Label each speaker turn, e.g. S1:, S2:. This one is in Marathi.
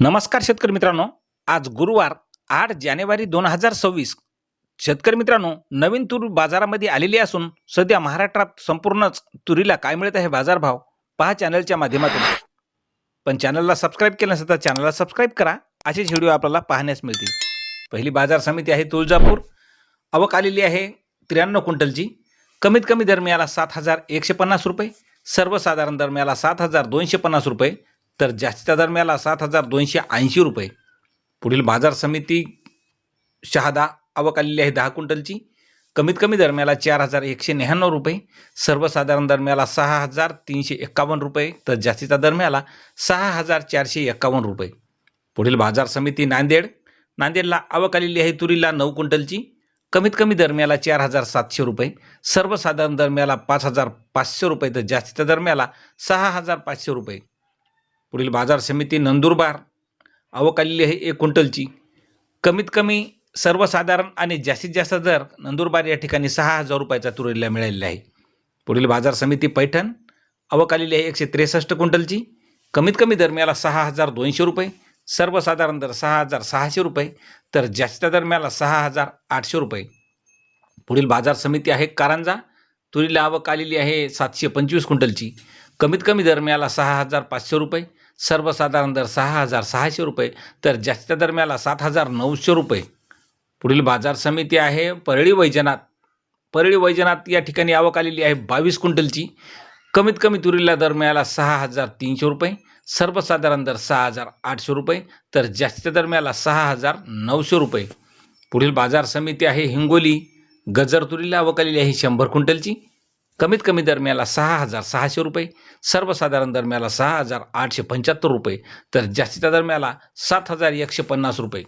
S1: नमस्कार शेतकरी मित्रांनो, आज गुरुवार 8 जानेवारी 2026. शेतकरी मित्रांनो, नवीन तूर बाजारामध्ये आलेली असून सध्या महाराष्ट्रात संपूर्णच तुरीला काय मिळत आहे बाजारभाव पहा चॅनलच्या माध्यमातून. पण चॅनलला सबस्क्राईब केलं नसेल तर चॅनलला सबस्क्राईब करा, असेच व्हिडिओ आपल्याला पाहण्यास मिळतील. पहिली बाजार समिती आहे तुळजापूर. आवक आलेली आहे 93 क्विंटलची. कमीत कमी दर मिळाला 7,150 रुपये, सर्वसाधारण दर मिळाला 7,250 रुपये, तर जास्तीचा दर मिळाला 7,280 रुपये. पुढील बाजार समिती शहादा. आवक आलेली आहे 10 क्विंटलची. कमीत कमी दर मिळाला 4,199 रुपये, सर्वसाधारण दर मिळाला 6,351 रुपये, तर जास्तीचा दर मिळाला 6,451 रुपये. पुढील बाजार समिती नांदेड. नांदेडला आवक आलेली आहे तुरीला 9 क्विंटलची. कमीत कमी दर मिळाला 4,700 रुपये, सर्वसाधारण दर मिळाला 5,500 रुपये, तर जास्तीचा दर मिळाला 6,500 रुपये. पुढील बाजार समिती नंदुरबार. आवक आलेली आहे 1 क्विंटलची. कमीत कमी सर्वसाधारण आणि जास्तीत जास्त दर नंदुरबार या ठिकाणी 6,000 रुपयाचा तुरीला मिळालेला आहे. पुढील बाजार समिती पैठण. आवक आलेली आहे 163 क्विंटलची. कमीत कमी दर मिळाला 6,200 रुपये, सर्वसाधारण दर 6,600 रुपये, तर जास्तीचा दर मिळाला 6,800 रुपये. पुढील बाजार समिती आहे कारंजा. तुरीला आवक आलेली आहे 725 क्विंटलची. कमीत कमी दर मिळाला 6,500 रुपये, सर्वसाधारण दर 6,600 रुपये, तर जास्तीचा दर मिळाला 7,900 रुपये. पुढील बाजार समिती आहे परळी वैजनाथ. परळी वैजनाथ या ठिकाणी आवक आलेली आहे 22 क्विंटलची. कमीत कमी तुरीला दर मिळाला 6,300 रुपये, सर्वसाधारण दर 6,800 रुपये, तर जास्तीचा दर मिळाला 6,900 रुपये. पुढील बाजार समिती आहे हिंगोली. गजर तुरीला आवक आलेली आहे 100 क्विंटलची. कमीत कमी दर मिळाला 6,600 रुपये, सर्वसाधारण दर मिळाला 6,875 रुपये, तर जास्तीचा दर मिळाला 7,150 रुपये.